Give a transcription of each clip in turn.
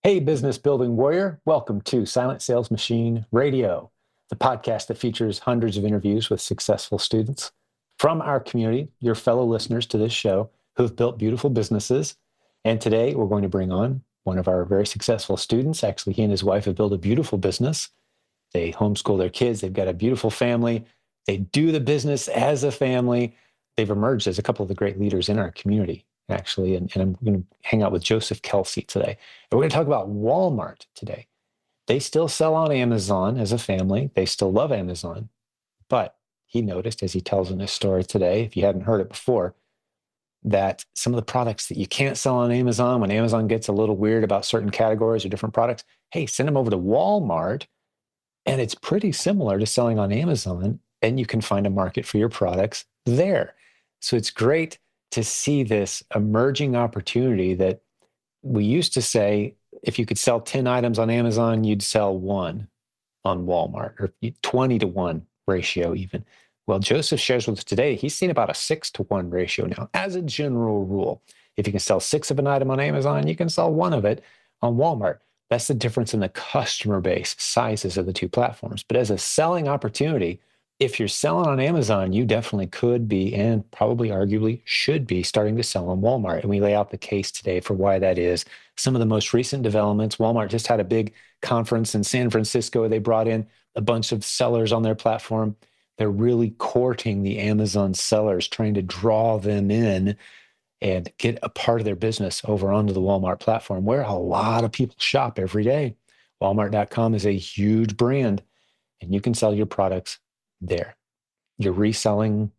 Hey, business building warrior, welcome to Silent Sales Machine Radio, the podcast that features hundreds of interviews with successful students from our community, your fellow listeners to this show who have built beautiful businesses. And today we're going to bring on one of our very successful students. Actually, he and his wife have built a beautiful business. They homeschool their kids, they've got a beautiful family, they do the business as a family. They've emerged as a couple of the great leaders in our community, actually. And I'm going to hang out with Joseph Kelsey today. And we're going to talk about Walmart today. They still sell on Amazon as a family. They still love Amazon. But he noticed, as he tells in his story today, if you hadn't heard it before, that some of the products that you can't sell on Amazon, when Amazon gets a little weird about certain categories or different products, hey, send them over to Walmart. And it's pretty similar to selling on Amazon, and you can find a market for your products there. So it's great to see this emerging opportunity that we used to say if you could sell 10 items on Amazon, you'd sell one on Walmart, or 20 to 1 ratio even. Well, Joseph shares with us today, he's seen about a 6 to 1 ratio now as a general rule. If you can sell 6 of an item on Amazon, you can sell 1 of it on Walmart. That's the difference in the customer base sizes of the two platforms. But as a selling opportunity, if you're selling on Amazon, you definitely could be, and probably arguably should be, starting to sell on Walmart. And we lay out the case today for why that is. Some of the most recent developments, Walmart just had a big conference in San Francisco. They brought in a bunch of sellers on their platform. They're really courting the Amazon sellers, trying to draw them in and get a part of their business over onto the Walmart platform, where a lot of people shop every day. Walmart.com is a huge brand, and you can sell your products there. You're reselling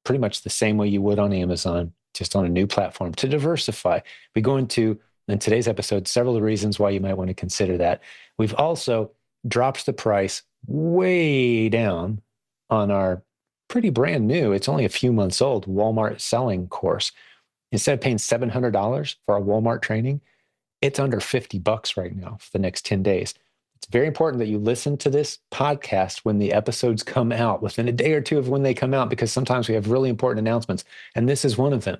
pretty much the same way you would on Amazon, just on a new platform to diversify. We go into, in today's episode, several of the reasons why you might want to consider that. We've also dropped the price way down on our pretty brand new, it's only a few months old, Walmart selling course. Instead of paying $700 for a Walmart training, it's under $50 right now for the next 10 days. It's very important that you listen to this podcast when the episodes come out, within a day or two of when they come out, because sometimes we have really important announcements. And this is one of them.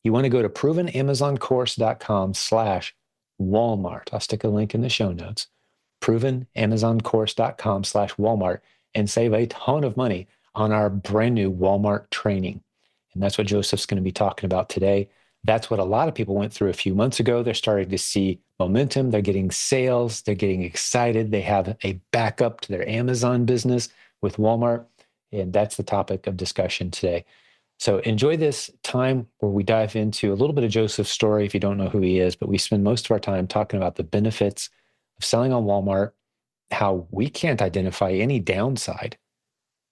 You want to go to provenamazoncourse.com/Walmart. I'll stick a link in the show notes. provenamazoncourse.com/Walmart and save a ton of money on our brand new Walmart training. And that's what Joseph's going to be talking about today. That's what a lot of people went through a few months ago. They're starting to see momentum. They're getting sales. They're getting excited. They have a backup to their Amazon business with Walmart. And that's the topic of discussion today. So enjoy this time where we dive into a little bit of Joseph's story if you don't know who he is, but we spend most of our time talking about the benefits of selling on Walmart, how we can't identify any downside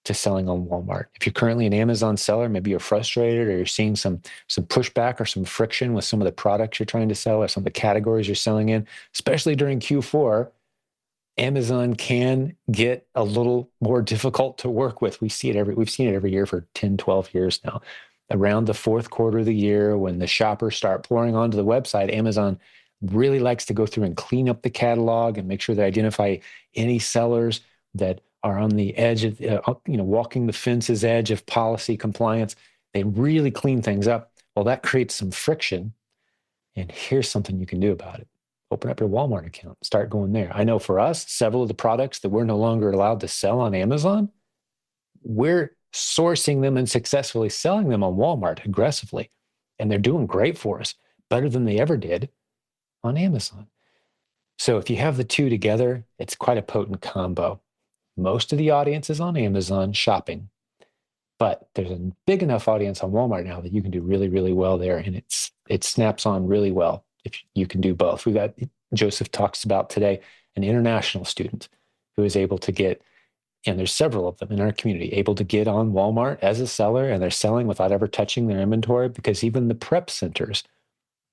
to selling on Walmart. If you're currently an Amazon seller, maybe you're frustrated or you're seeing some pushback or some friction with some of the products you're trying to sell or some of the categories you're selling in, especially during Q4, Amazon can get a little more difficult to work with. We've seen it every year for 10, 12 years now. Around the fourth quarter of the year, when the shoppers start pouring onto the website, Amazon really likes to go through and clean up the catalog and make sure they identify any sellers that are on the edge of, walking the fence's edge of policy compliance. They really clean things up. Well, that creates some friction. And here's something you can do about it. Open up your Walmart account, start going there. I know for us, several of the products that we're no longer allowed to sell on Amazon, we're sourcing them and successfully selling them on Walmart aggressively. And they're doing great for us, better than they ever did on Amazon. So if you have the two together, it's quite a potent combo. Most of the audience is on Amazon shopping, but there's a big enough audience on Walmart now that you can do really, really well there. And it snaps on really well if you can do both. We've got, Joseph talks about today, an international student who is able to get, and there's several of them in our community, able to get on Walmart as a seller, and they're selling without ever touching their inventory, because even the prep centers,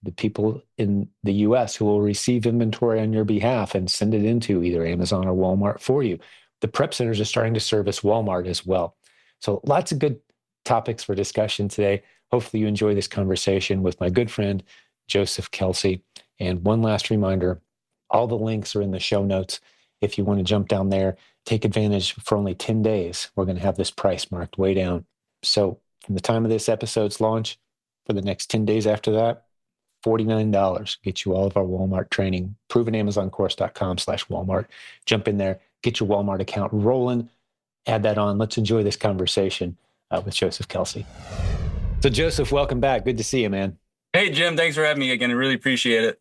the people in the US who will receive inventory on your behalf and send it into either Amazon or Walmart for you, the prep centers are starting to service Walmart as well. So lots of good topics for discussion today. Hopefully you enjoy this conversation with my good friend, Joseph Kelsey. And one last reminder, all the links are in the show notes. If you want to jump down there, take advantage for only 10 days. We're going to have this price marked way down. So from the time of this episode's launch, for the next 10 days after that, $49. Get you all of our Walmart training. provenamazoncourse.com/Walmart. Jump in there, get your Walmart account rolling, add that on. Let's enjoy this conversation with Joseph Kelsey. So Joseph, welcome back. Good to see you, man. Hey, Jim, thanks for having me again. I really appreciate it.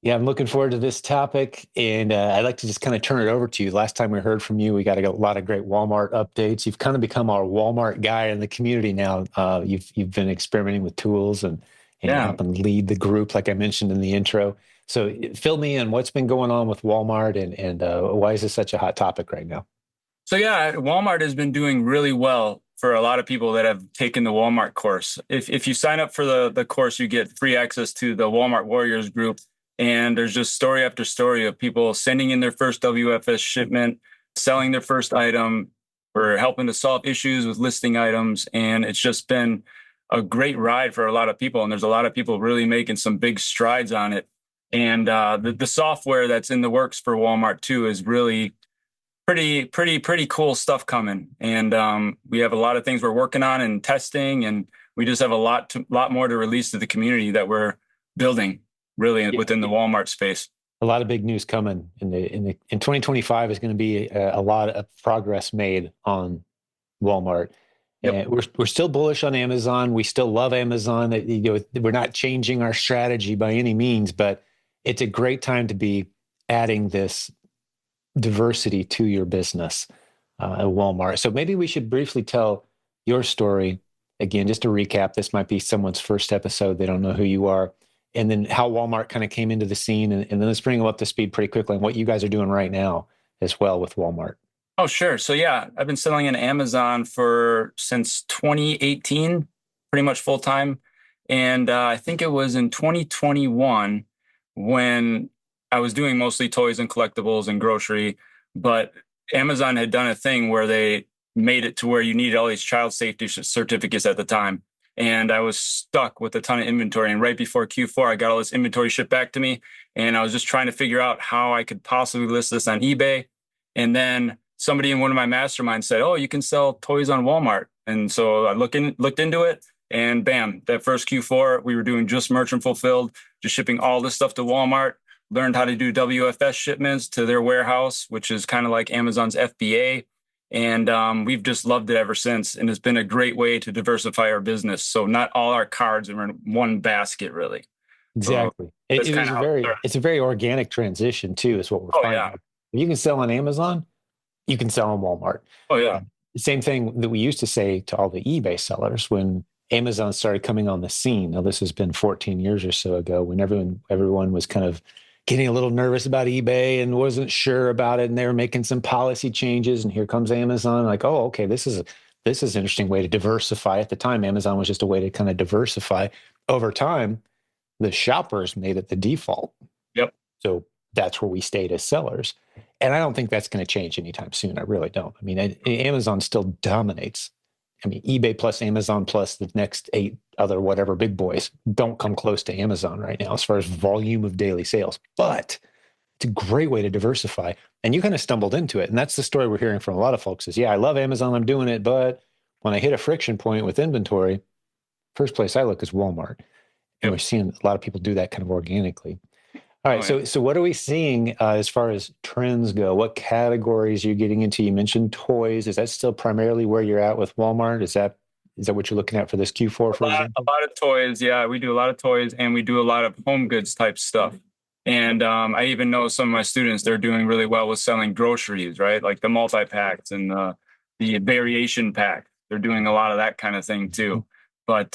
Yeah, I'm looking forward to this topic, and I'd like to just kind of turn it over to you. Last time we heard from you, we got a lot of great Walmart updates. You've kind of become our Walmart guy in the community now. You've been experimenting with tools and you're helping lead the group, like I mentioned in the intro. So fill me in. What's been going on with Walmart, and why is this such a hot topic right now? So yeah, Walmart has been doing really well for a lot of people that have taken the Walmart course. If you sign up for the course, you get free access to the Walmart Warriors group. And there's just story after story of people sending in their first WFS shipment, selling their first item, or helping to solve issues with listing items. And it's just been a great ride for a lot of people. And there's a lot of people really making some big strides on it. And the software that's in the works for Walmart too is really pretty cool stuff coming. And we have a lot of things we're working on and testing, and we just have a lot more to release to the community that we're building really within the Walmart space. A lot of big news coming in 2025 is going to be a lot of progress made on Walmart. Yep. And we're still bullish on Amazon. We still love Amazon. We're not changing our strategy by any means, but it's a great time to be adding this diversity to your business at Walmart. So maybe we should briefly tell your story again, just to recap. This might be someone's first episode. They don't know who you are. And then how Walmart kind of came into the scene. And then let's bring them up to speed pretty quickly on what you guys are doing right now as well with Walmart. Oh, sure. So yeah, I've been selling in Amazon since 2018, pretty much full time. And I think it was in 2021 when I was doing mostly toys and collectibles and grocery, but Amazon had done a thing where they made it to where you needed all these child safety certificates at the time. And I was stuck with a ton of inventory. And right before Q4, I got all this inventory shipped back to me. And I was just trying to figure out how I could possibly list this on eBay. And then somebody in one of my masterminds said, "Oh, you can sell toys on Walmart." And so I looked into it, and bam, that first Q4, we were doing just merchant fulfilled, just shipping all this stuff to Walmart. Learned how to do WFS shipments to their warehouse, which is kind of like Amazon's FBA. And we've just loved it ever since. And it's been a great way to diversify our business. So not all our cards are in one basket, really. Exactly. So it's a very organic transition too, is what we're finding. Yeah. If you can sell on Amazon, you can sell on Walmart. Oh yeah. The same thing that we used to say to all the eBay sellers when Amazon started coming on the scene. Now this has been 14 years or so ago, when everyone was kind of getting a little nervous about eBay and wasn't sure about it, and they were making some policy changes, and here comes Amazon. Like, oh, okay, this is an interesting way to diversify. At the time, Amazon was just a way to kind of diversify. Over time, the shoppers made it the default. Yep. So that's where we stayed as sellers. And I don't think that's going to change anytime soon. I really don't. I mean, Amazon still dominates. I mean, eBay plus Amazon plus the next 8 other whatever big boys don't come close to Amazon right now as far as volume of daily sales. But it's a great way to diversify. And you kind of stumbled into it. And that's the story we're hearing from a lot of folks is, yeah, I love Amazon, I'm doing it. But when I hit a friction point with inventory, first place I look is Walmart. And we're seeing a lot of people do that kind of organically. All right. So what are we seeing as far as trends go? What categories are you getting into? You mentioned toys. Is that still primarily where you're at with Walmart? Is that what you're looking at for this Q4, for example? A lot of toys. Yeah, we do a lot of toys, and we do a lot of home goods type stuff. And I even know some of my students, they're doing really well with selling groceries, right? Like the multi-packs and the variation pack. They're doing a lot of that kind of thing too. But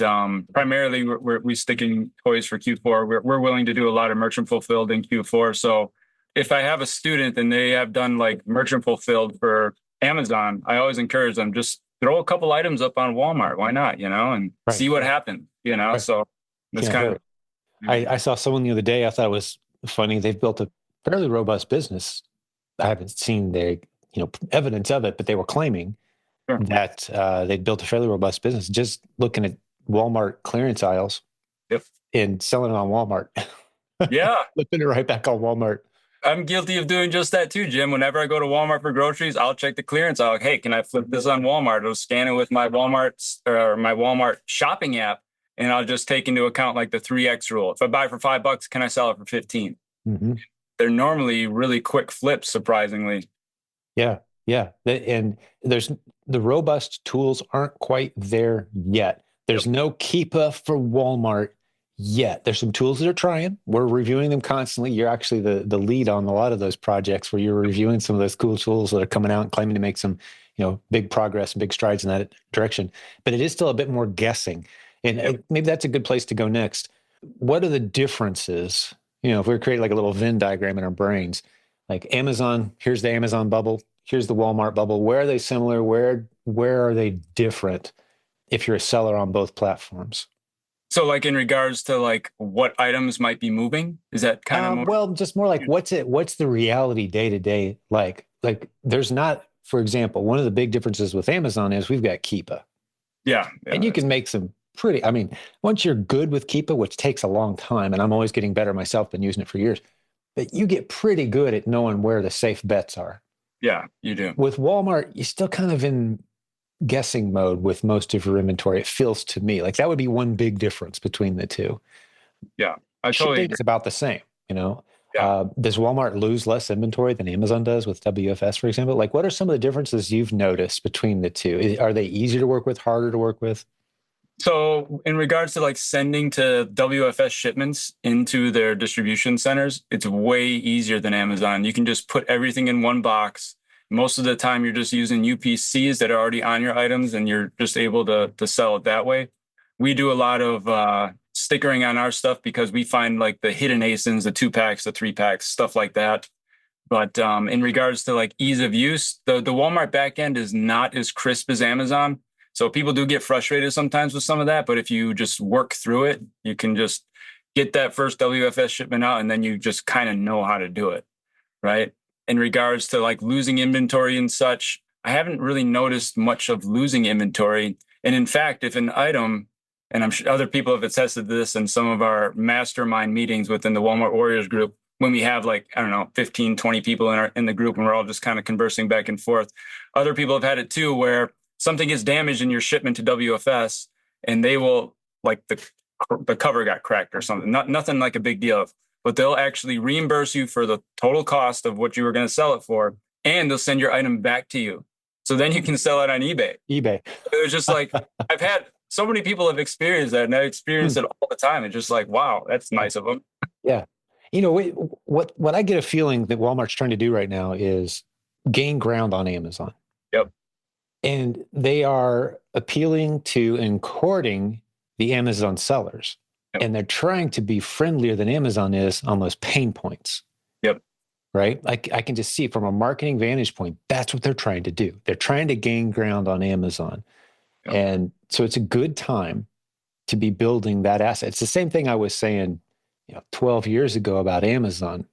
primarily, we're sticking toys for Q4. We're willing to do a lot of merchant fulfilled in Q4. So if I have a student and they have done like merchant fulfilled for Amazon, I always encourage them, just throw a couple items up on Walmart. Why not? And see what happens. Right. So that's kind of. I saw someone the other day. I thought it was funny. They've built a fairly robust business. I haven't seen the evidence of it, but they were claiming that they'd built a fairly robust business just looking at Walmart clearance aisles and selling it on Walmart. Yeah. Flipping it right back on Walmart. I'm guilty of doing just that too, Jim. Whenever I go to Walmart for groceries, I'll check the clearance. I'll hey, can I flip this on Walmart? I'll scan it with my Walmart shopping app, and I'll just take into account like the 3X rule. If I buy for $5, can I sell it for 15? Mm-hmm. They're normally really quick flips, surprisingly. Yeah, yeah. And there's the robust tools aren't quite there yet. Yep. There's no Keepa for Walmart yet. There's some tools that are trying. We're reviewing them constantly. You're actually the lead on a lot of those projects where you're reviewing some of those cool tools that are coming out and claiming to make some, big progress and big strides in that direction. But it is still a bit more guessing. And Yep. maybe that's a good place to go next. What are the differences? If we were creating like a little Venn diagram in our brains, like Amazon, here's the Amazon bubble, here's the Walmart bubble. Where are they similar? Where are they different if you're a seller on both platforms? So like in regards to like what items might be moving, is that kind of more? Well, just more like what's the reality day to day like? Like there's not, for example, one of the big differences with Amazon is we've got Keepa. Yeah, And you can make some pretty, I mean, once you're good with Keepa, which takes a long time, and I'm always getting better myself, been using it for years, but you get pretty good at knowing where the safe bets are. Yeah, you do. With Walmart, you're still kind of in guessing mode with most of your inventory. It feels to me like that would be one big difference between the two. Yeah, I totally agree. Shipping's about the same. Yeah. Does Walmart lose less inventory than Amazon does with WFS, for example? Like, what are some of the differences you've noticed between the two? Are they easier to work with, harder to work with? So in regards to like sending to WFS shipments into their distribution centers, it's way easier than Amazon. You can just put everything in one box. Most of the time, you're just using UPCs that are already on your items, and you're just able to sell it that way. We do a lot of stickering on our stuff because we find like the hidden ASINs, the 2-packs, the 3-packs, stuff like that. But in regards to like ease of use, the Walmart backend is not as crisp as Amazon. So people do get frustrated sometimes with some of that. But if you just work through it, you can just get that first WFS shipment out, and then you just kind of know how to do it, right? In regards to like losing inventory and such, I haven't really noticed much of losing inventory. And in fact, if an item, and I'm sure other people have attested to this in some of our mastermind meetings within the Walmart Warriors group, when we have like, I don't know, 15, 20 people in the group and we're all just kind of conversing back and forth. Other people have had it too, where something gets damaged in your shipment to WFS and they will like the cover got cracked or something. Nothing like a big deal, but they'll actually reimburse you for the total cost of what you were going to sell it for, and they'll send your item back to you. So then you can sell it on eBay. eBay. It was just like, I've had so many people have experienced that, and I experience it all the time. It's just like, wow, that's nice of them. Yeah. What I get a feeling that Walmart's trying to do right now is gain ground on Amazon. Yep. And they are appealing to and courting the Amazon sellers. Yep. And they're trying to be friendlier than Amazon is on those pain points. Yep. Right? I can just see from a marketing vantage point, that's what they're trying to do. They're trying to gain ground on Amazon. Yep. And so it's a good time to be building that asset. It's the same thing I was saying 12 years ago about Amazon.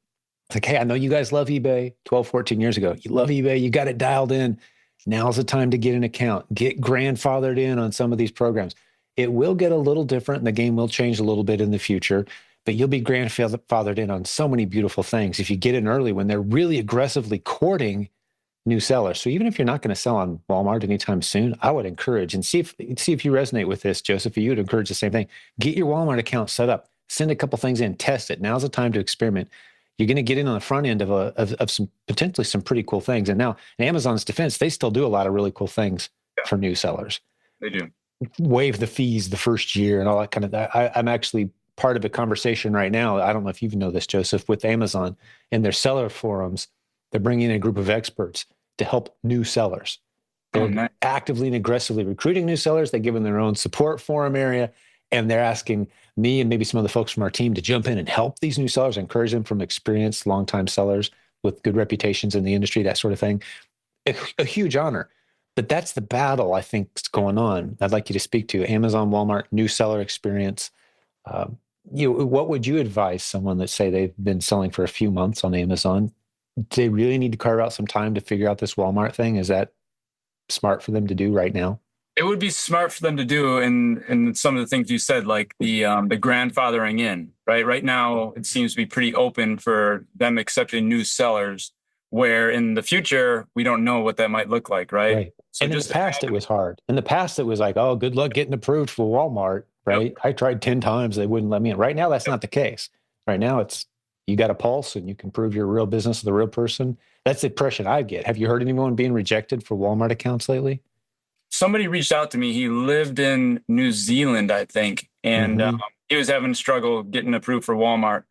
It's like, hey, I know you guys love eBay 12, 14 years ago. You love eBay. You got it dialed in. Now's the time to get an account, get grandfathered in on some of these programs. It will get a little different and the game will change a little bit in the future, but you'll be grandfathered in on so many beautiful things if you get in early when they're really aggressively courting new sellers. So even if you're not going to sell on Walmart anytime soon, I would encourage and see if you resonate with this, Joseph. You would encourage the same thing. Get your Walmart account set up. Send a couple things in, test it. Now's the time to experiment. You're going to get in on the front end of some potentially some pretty cool things. And now, in Amazon's defense, they still do a lot of really cool things for new sellers. They do. Waive the fees the first year and all that kind of that. I'm actually part of a conversation right now. I don't know if you know this, Joseph, with Amazon in their seller forums. They're bringing in a group of experts to help new sellers. They're actively and aggressively recruiting new sellers. They're giving their own support forum area. And they're asking me and maybe some of the folks from our team to jump in and help these new sellers, encourage them from experienced, longtime sellers with good reputations in the industry, that sort of thing. A huge honor. But that's the battle I think is going on. I'd like you to speak to Amazon, Walmart, new seller experience. What would you advise someone that say they've been selling for a few months on Amazon? Do they really need to carve out some time to figure out this Walmart thing? Is that smart for them to do right now? It would be smart for them to do, and some of the things you said, like the grandfathering in, right? Right now, it seems to be pretty open for them accepting new sellers, where in the future, we don't know what that might look like, right? Right. So and in just the past, it was hard. In the past, it was like, oh, good luck getting approved for Walmart, Yep. right? I tried 10 times, they wouldn't let me in. Right now, that's not the case. Right now, it's you got a pulse and you can prove you're a real business with a real person. That's the impression I get. Have you heard anyone being rejected for Walmart accounts lately? Somebody reached out to me. He lived in New Zealand, I think, and Mm-hmm. he was having struggle getting approved for Walmart.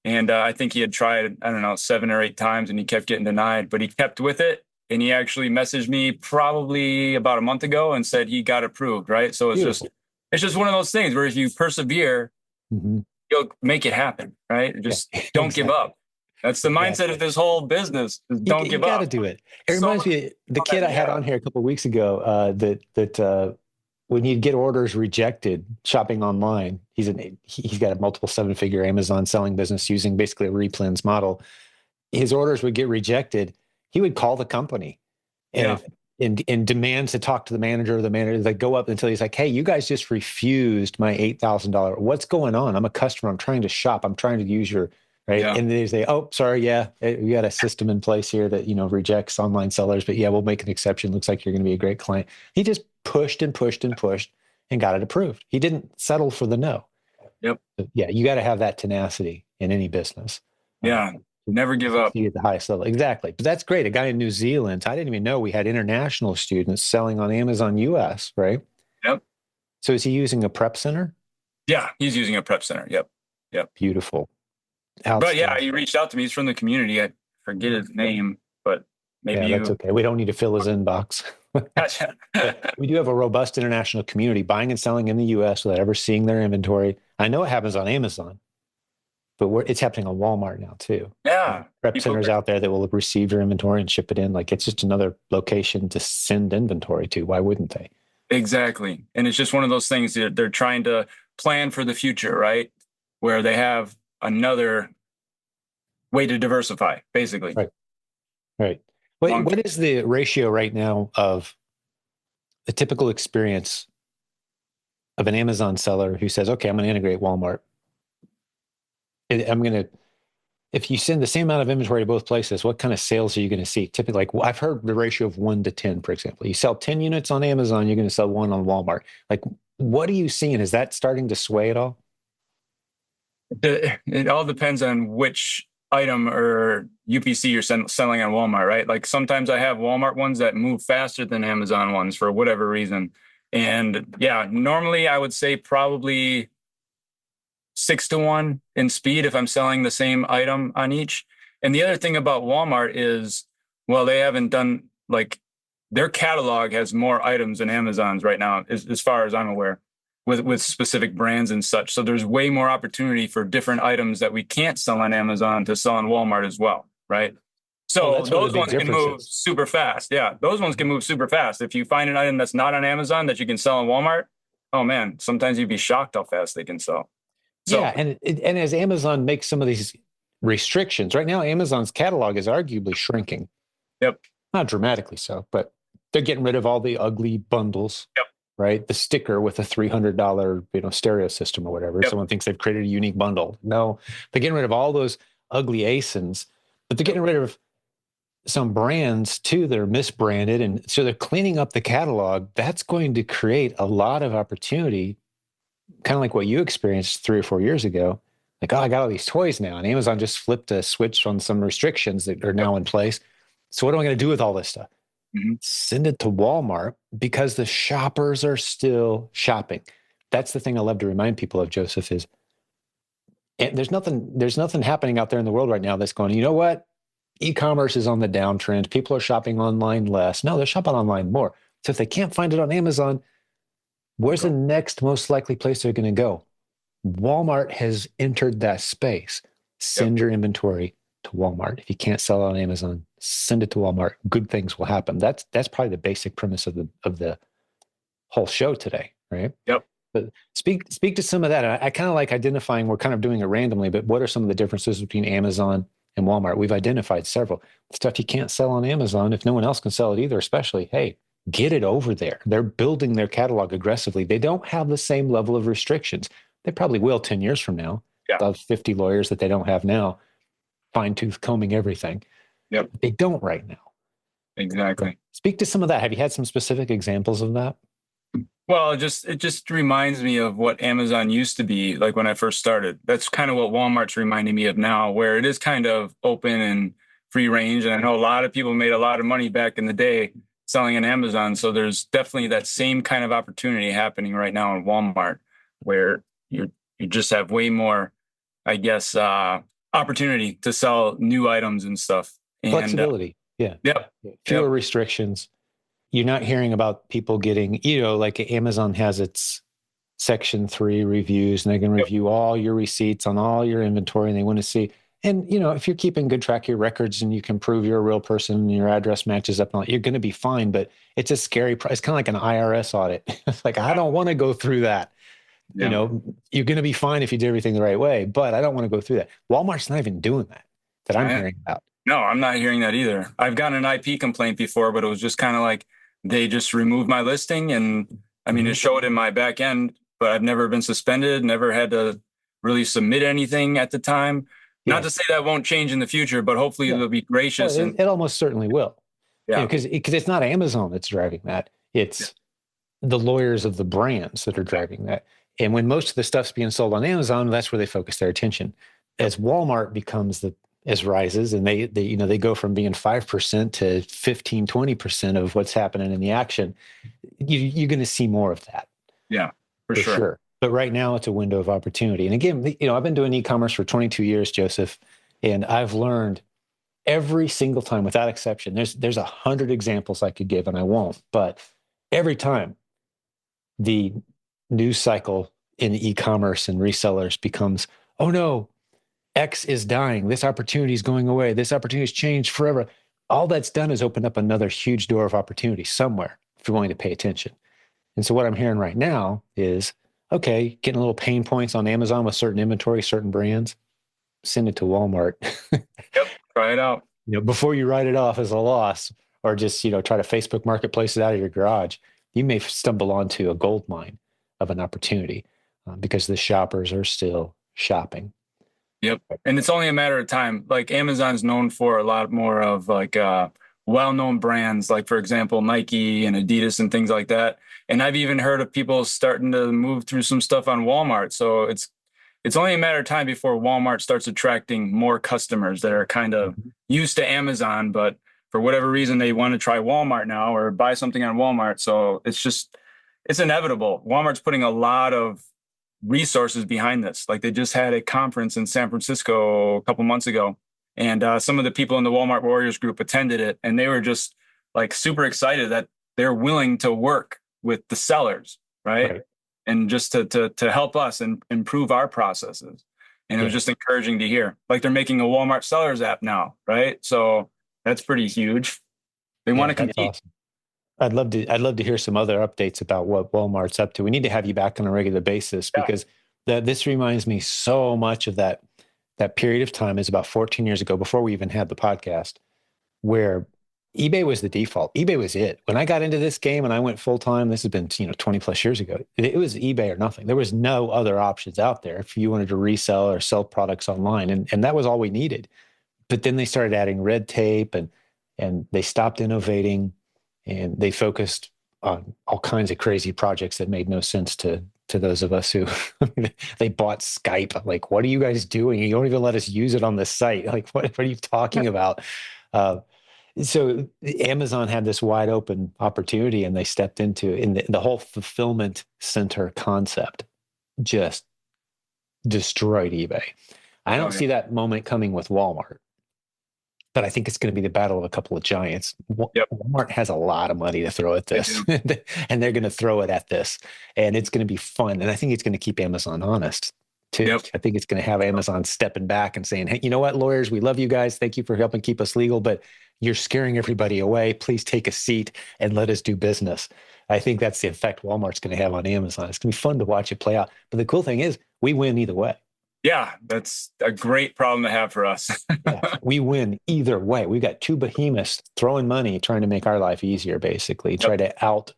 And I think he had tried, I don't know, 7 or 8 times, and he kept getting denied. But he kept with it, and he actually messaged me probably about a month ago and said he got approved. Right, so Beautiful. it's just one of those things where if you persevere, Mm-hmm. you'll make it happen. Right, Yeah, just don't give exactly. up. That's the mindset of Exactly. this whole business. Is don't You give got to up. do it. It So reminds many me of the on kid that, I had yeah, on here a couple of weeks ago. That when he'd get orders rejected shopping online, he's got a multiple seven-figure Amazon selling business using basically a replens model. His orders would get rejected. He would call the company and yeah, if and demands to talk to the manager. The manager they go up until he's like, "Hey, you guys just refused my $8,000. What's going on? I'm a customer. I'm trying to shop. I'm trying to use your right." yeah, And they say, "Oh, sorry, yeah, we got a system in place here that rejects online sellers, but yeah, we'll make an exception. Looks like you're going to be a great client." He just pushed and pushed and pushed and got it approved. He didn't settle for the no. yep, But yeah, you got to have that tenacity in any business. Uh, yeah. Never to give up. succeed at the highest level. Exactly. But that's great. A guy in New Zealand, I didn't even know we had international students selling on Amazon US, right? Yep. So is he using a prep center? Yeah, he's using a prep center. Yep. Yep. Beautiful. But yeah, he Outstanding. reached out to me. He's from the community. I forget his name, but maybe Yeah, that's you okay. We don't need to fill his inbox. gotcha. But we do have a robust international community buying and selling in the US without ever seeing their inventory. I know it happens on Amazon, but it's happening on Walmart now too. Yeah. Prep People centers out there that will receive your inventory and ship it in. Like it's just another location to send inventory to. Why wouldn't they? exactly. And it's just one of those things that they're trying to plan for the future, right? Where they have another way to diversify, basically. Right. Right. What Long term. what is the ratio right now of the typical experience of an Amazon seller who says, "Okay, I'm going to integrate Walmart. I'm going to." If you send the same amount of inventory to both places, what kind of sales are you going to see? Typically, like I've heard the ratio of 1 to 10, for example. You sell 10 units on Amazon, you're going to sell one on Walmart. Like, what are you seeing? Is that starting to sway at all? It all depends on which item or UPC you're selling on Walmart, right? Like sometimes I have Walmart ones that move faster than Amazon ones for whatever reason. And yeah, normally I would say probably 6 to 1 in speed if I'm selling the same item on each. And the other thing about Walmart is, well, they haven't done like their catalog has more items than Amazon's right now, as far as I'm aware, with specific brands and such. So there's way more opportunity for different items that we can't sell on Amazon to sell on Walmart as well, right? Oh, So that's one of the those big ones can move differences. super fast. Yeah, those ones can move super fast. If you find an item that's not on Amazon that you can sell on Walmart, oh man, sometimes you'd be shocked how fast they can sell. Yeah, So, and as Amazon makes some of these restrictions, right now Amazon's catalog is arguably shrinking. yep, Not dramatically so, but they're getting rid of all the ugly bundles, yep, right? The sticker with a $300, stereo system or whatever. yep, Someone thinks they've created a unique bundle. No, they're getting rid of all those ugly ASINs, but they're yep, getting rid of some brands too that are misbranded. And so they're cleaning up the catalog. That's going to create a lot of opportunity, kind of like what you experienced 3 or 4 years ago. Like, oh, I got all these toys now. And Amazon just flipped a switch on some restrictions that are yep. now in place. So what am I going to do with all this stuff? Mhm. Send it to Walmart because the shoppers are still shopping. That's the thing I love to remind people of, Joseph, is and there's nothing happening out there in the world right now that's going, you know what? E-commerce is on the downtrend. People are shopping online less. No, they're shopping online more. So if they can't find it on Amazon, where's the Go. next most likely place they're going to go? Walmart has entered that space. Yep, Send your inventory to Walmart. If you can't sell it on Amazon, send it to Walmart. Good things will happen. That's probably the basic premise of the whole show today, right? yep. But speak to some of that. I kind of like identifying. We're kind of doing it randomly, but what are some of the differences between Amazon and Walmart? We've identified several stuff you can't sell on Amazon if no one else can sell it either. Especially, hey, get it over there. They're building their catalog aggressively. They don't have the same level of restrictions. They probably will 10 years from now. Yeah, They'll have 50 lawyers that they don't have now, fine tooth combing everything. yep, They don't right now. So exactly. speak to some of that. Have you had some specific examples of that? Well, it just reminds me of what Amazon used to be like when I first started. That's kind of what Walmart's reminding me of now, where it is kind of open and free range. And I know a lot of people made a lot of money back in the day selling on Amazon. So there's definitely that same kind of opportunity happening right now in Walmart, where you just have way more, I guess, opportunity to sell new items and stuff. And Flexibility. Yeah. yep, Fewer yep, restrictions. You're not hearing about people getting, like Amazon has its section 3 reviews, and they can yep, review all your receipts on all your inventory, and they want to see. And if you're keeping good track of your records and you can prove you're a real person and your address matches up, and all, you're going to be fine. But it's a scary price. It's kind of like an IRS audit. It's like, I don't want to go through that. yeah. You're going to be fine if you did everything the right way, but I don't want to go through that. Walmart's not even doing that I'm I, hearing about. No, I'm not hearing that either. I've gotten an IP complaint before, but it was just kind of like they just removed my listing. And I mean, it Mhm. showed in my back end, but I've never been suspended, never had to really submit anything at the time. Not Yeah. to say that won't change in the future, but hopefully Yeah. they'll be Well, gracious and it almost certainly will. yeah, Because it's not Amazon that's driving that. yeah, It's the lawyers of the brands that are driving that. And when most of the stuff's being sold on Amazon, that's where they focus their attention. yep, As Walmart becomes as rises, and they go from being 5% to 15-20% of what's happening in the action, you're going to see more of that yeah, for for sure. sure. But right now, it's a window of opportunity. And again, I've been doing e-commerce for 22 years, Joseph, and I've learned every single time, without exception. There's 100 examples I could give, and I won't. But every time the news cycle in e-commerce and resellers becomes, oh no, X is dying. This opportunity is going away. This opportunity has changed forever. All that's done is open up another huge door of opportunity somewhere if you're willing to pay attention. And so what I'm hearing right now is, okay, getting little pain points on Amazon with certain inventory, certain brands, send it to Walmart. Yep, try it out. Before you write it off as a loss, or just try to Facebook Marketplace it out of your garage, you may stumble onto a gold mine of an opportunity because the shoppers are still shopping. Yep. And it's only a matter of time. Like Amazon's known for a lot more of like well-known brands, like for example, Nike and Adidas and things like that. And I've even heard of people starting to move through some stuff on Walmart. So it's only a matter of time before Walmart starts attracting more customers that are kind of Mhm. used to Amazon, but for whatever reason they want to try Walmart now or buy something on Walmart. So it's inevitable. Walmart's putting a lot of resources behind this. Like they just had a conference in San Francisco a couple months ago, and some of the people in the Walmart Warriors group attended it, and they were just like super excited that they're willing to work with the sellers, right? Right. And just to help us and improve our processes. And it was Yeah. just encouraging to hear. Like they're making a Walmart sellers app now, right? So that's pretty huge. They want Yeah. to That's compete. awesome. I'd love to hear some other updates about what Walmart's up to. We need to have you back on a regular basis Yeah. because this reminds me so much of that period of time is about 14 years ago before we even had the podcast where eBay was the default. eBay was it. When I got into this game and I went full time, this has been 20 plus years ago. It was eBay or nothing. There was no other options out there if you wanted to resell or sell products online, and that was all we needed. But then they started adding red tape and they stopped innovating and they focused on all kinds of crazy projects that made no sense to those of us who they bought Skype. I'm like, what are you guys doing? You don't even let us use it on the site. Like, what are you talking about? Uh, so Amazon had this wide open opportunity and they stepped into in the whole fulfillment center concept just destroyed eBay. I Oh don't yeah. see that moment coming with Walmart, but I think it's going to be the battle of a couple of giants. Yep. Walmart has a lot of money to throw at They this, do. and they're going to throw it at this, and it's going to be fun. And I think it's going to keep Amazon honest too. Yep. I think it's going to have Amazon stepping back and saying, "Hey, you know what, lawyers, we love you guys. Thank you for helping keep us legal, but you're scaring everybody away. Please take a seat and let us do business." I think that's the effect Walmart's going to have on Amazon. It's going to be fun to watch it play out. But the cool thing is, we win either way. Yeah, that's a great problem to have for us. Yeah, we win either way. We've got two behemoths throwing money, trying to make our life easier, basically, Yep. try to out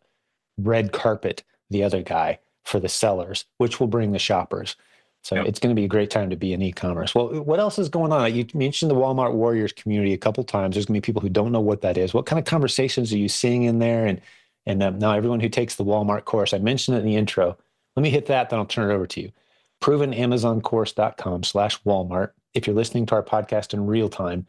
red carpet the other guy for the sellers, which will bring the shoppers. So Yep. it's going to be a great time to be in e-commerce. Well, what else is going on? You mentioned the Walmart Warriors community a couple times. There's going to be people who don't know what that is. What kind of conversations are you seeing in there? And And now everyone who takes the Walmart course, I mentioned it in the intro. Let me hit that, then I'll turn it over to you. provenamazoncourse.com/Walmart. If you're listening to our podcast in real time,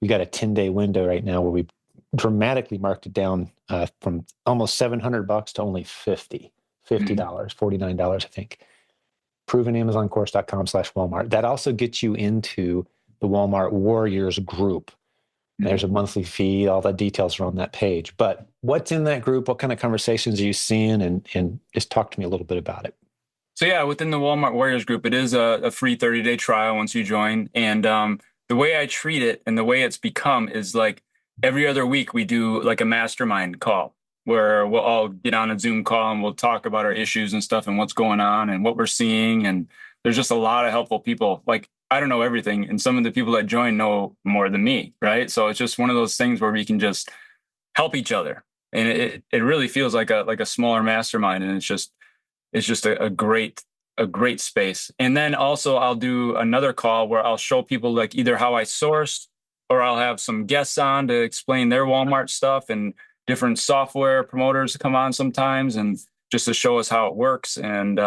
we got a 10-day window right now where we dramatically marked it down from almost $700 to only $50, $49, I think. provenamazoncourse.com/Walmart. That also gets you into the Walmart Warriors group. There's a monthly fee. All the details are on that page. But what's in that group? What kind of conversations are you seeing? And just talk to me a little bit about it. So yeah, within the Walmart Warriors group, it is a free 30-day trial once you join. And the way I treat it and the way it's become is like every other week we do like a mastermind call where we'll all get on a Zoom call and we'll talk about our issues and stuff and what's going on and what we're seeing. And there's just a lot of helpful people. Like I don't know everything, and some of the people that join know more than me, right? So it's just one of those things where we can just help each other, and it really feels like a smaller mastermind, and it's just a great space. And then also I'll do another call where I'll show people like either how I source, or I'll have some guests on to explain their Walmart stuff, and different software promoters come on sometimes, and just to show us how it works, and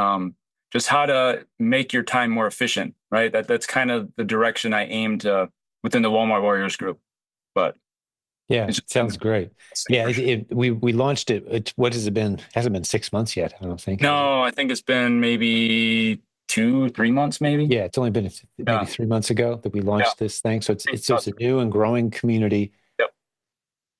just how to make your time more efficient, right? That's kind of the direction I aim to within the Walmart Warriors group. But Yeah, it sounds great. Yeah, we launched it. What has it been? It hasn't been 6 months yet, I don't think. No, I think it's been maybe 2, 3 months, maybe. Yeah, it's only been maybe 3 months ago that we launched this thing. So it's a new and growing community. Yep.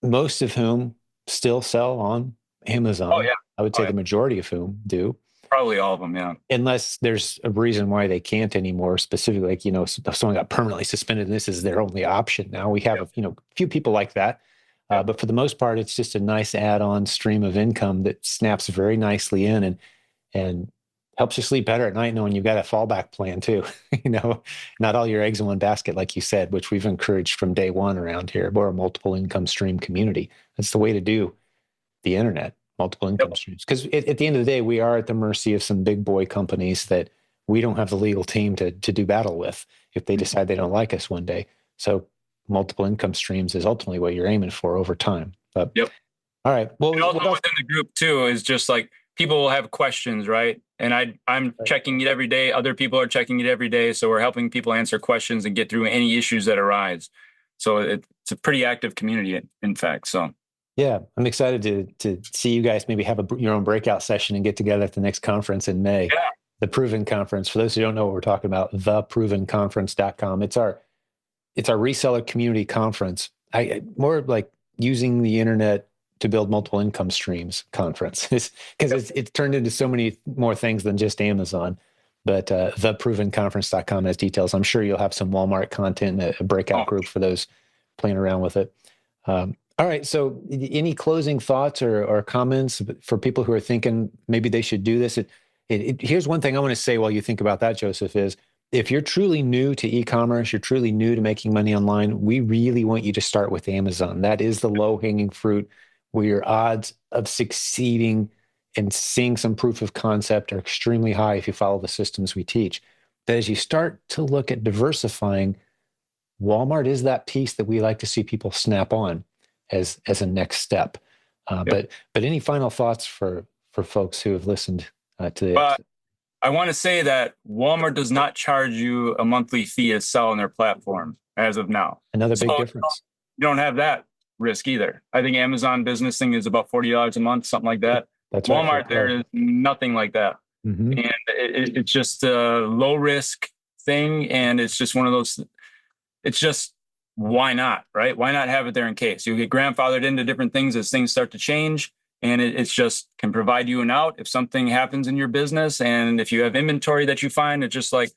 Most of whom still sell on Amazon. Oh yeah. I would say the majority of whom do. Probably all of them, yeah. Unless there's a reason why they can't anymore, specifically, like, if someone got permanently suspended and this is their only option now. We have, a few people like that. But for the most part, it's just a nice add-on stream of income that snaps very nicely in and helps you sleep better at night knowing you've got a fallback plan too. Not all your eggs in one basket, like you said, which we've encouraged from day one around here. We're a multiple income stream community. That's the way to do the internet. Multiple income streams. Because at the end of the day, we are at the mercy of some big boy companies that we don't have the legal team to do battle with if they decide they don't like us one day. So multiple income streams is ultimately what you're aiming for over time. But all right. Well, and also within the group too is just like people will have questions, right? And I'm checking it every day. Other people are checking it every day. So we're helping people answer questions and get through any issues that arise. So it's a pretty active community, in fact. So. Yeah, I'm excited to see you guys maybe have your own breakout session and get together at the next conference in May. Yeah. The Proven Conference. For those who don't know what we're talking about, theprovenconference.com. It's our reseller community conference. More like using the internet to build multiple income streams conference, because it's turned into so many more things than just Amazon. But theprovenconference.com has details. I'm sure you'll have some Walmart content, a breakout group for those playing around with it. All right. So any closing thoughts or comments for people who are thinking maybe they should do this? Here's one thing I want to say while you think about that, Joseph, is if you're truly new to e-commerce, you're truly new to making money online, we really want you to start with Amazon. That is the low-hanging fruit where your odds of succeeding and seeing some proof of concept are extremely high if you follow the systems we teach. But as you start to look at diversifying, Walmart is that piece that we like to see people snap on as a next step. But any final thoughts for folks who have listened to this? But I want to say that Walmart does not charge you a monthly fee to sell on their platform as of now. Another big difference. You don't have that risk either. I think Amazon business thing is about $40 a month, something like that. That's Walmart, right. there is nothing like that. Mm-hmm. And it's just a low risk thing. And it's just one of those, it's just, why not, right? Why not have it there in case? You get grandfathered into different things as things start to change, and it's just can provide you an out if something happens in your business. And if you have inventory that you find, it's just like,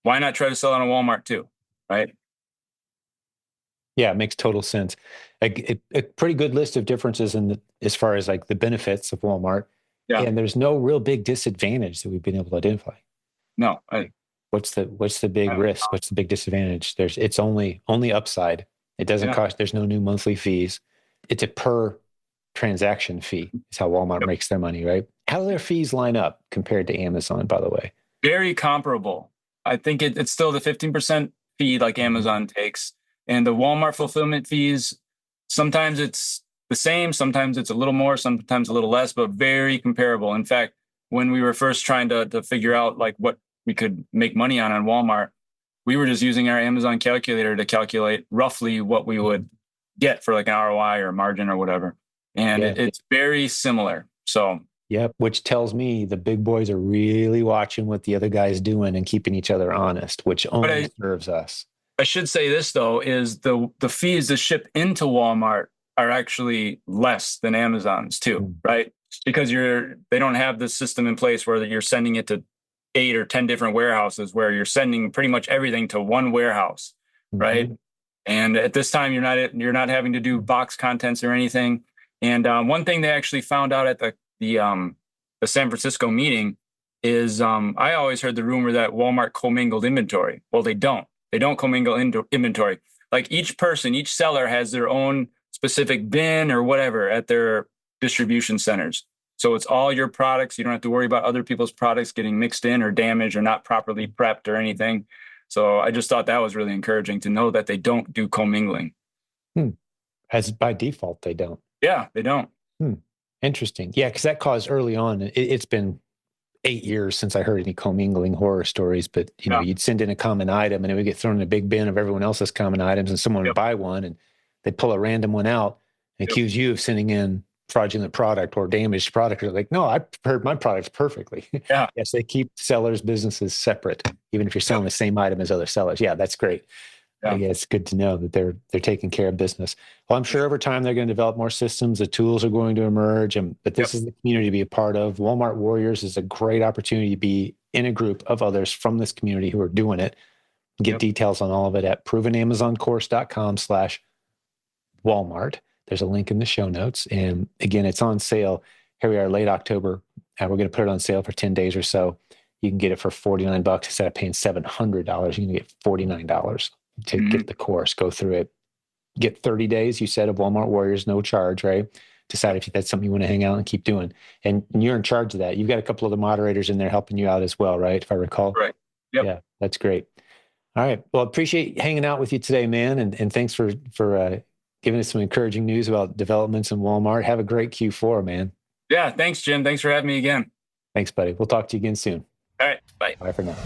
why not try to sell on a Walmart too, right? Yeah, it makes total sense. A pretty good list of differences as far as like the benefits of Walmart. Yeah. And there's no real big disadvantage that we've been able to identify. No. What's the big risk? What's the big disadvantage? It's only upside. It doesn't cost. There's no new monthly fees. It's a per transaction fee. Is how Walmart makes their money, right? How do their fees line up compared to Amazon, by the way? Very comparable. I think it's still the 15% fee like Amazon takes, and the Walmart fulfillment fees. Sometimes it's the same. Sometimes it's a little more, sometimes a little less, but very comparable. In fact, when we were first trying to figure out like what we could make money on Walmart, we were just using our Amazon calculator to calculate roughly what we would get for like an ROI or margin or whatever. And Yeah. it's very similar. So, Yep. Which tells me the big boys are really watching what the other guy's doing and keeping each other honest, which but only serves us. I should say this though, is the fees to ship into Walmart are actually less than Amazon's too, Mm. right? Because they don't have this system in place where you're sending it to 8 or 10 different warehouses, where you're sending pretty much everything to one warehouse, right? Mm-hmm. And at this time, you're not having to do box contents or anything. And one thing they actually found out at the San Francisco meeting is I always heard the rumor that Walmart commingled inventory. Well, they don't. They don't commingle inventory. Like each person, each seller has their own specific bin or whatever at their distribution centers. So it's all your products. You don't have to worry about other people's products getting mixed in or damaged or not properly prepped or anything. So I just thought that was really encouraging to know that they don't do commingling. As by default, they don't. Yeah, they don't. Interesting. Yeah, because that caused early on, it's been 8 years since I heard any commingling horror stories, but Yeah. you'd send in a common item and it would get thrown in a big bin of everyone else's common items, and someone would Yep. buy one and they'd pull a random one out and Yep. accuse you of sending in fraudulent product or damaged product. You're like, no, I prepared my products perfectly. Yeah. Yes, they keep sellers' businesses separate, even if you're selling the same item as other sellers. Yeah, that's great. Yeah. Yeah, it's good to know that they're taking care of business. Well, I'm sure over time they're going to develop more systems. The tools are going to emerge, but this is the community to be a part of. Walmart Warriors is a great opportunity to be in a group of others from this community who are doing it. Get details on all of it at provenamazoncourse.com/Walmart. There's a link in the show notes. And again, it's on sale. Here we are, late October. We're going to put it on sale for 10 days or so. You can get it for $49 instead of paying $700. You can get $49 to get the course, go through it, get 30 days, you said, of Walmart Warriors, no charge, right? Decide if that's something you want to hang out and keep doing. And you're in charge of that. You've got a couple of the moderators in there helping you out as well, right? If I recall. Right. Yep. Yeah, that's great. All right. Well, appreciate hanging out with you today, man. And thanks for giving us some encouraging news about developments in Walmart. Have a great Q4, man. Yeah. Thanks, Jim. Thanks for having me again. Thanks, buddy. We'll talk to you again soon. All right. Bye. Bye for now.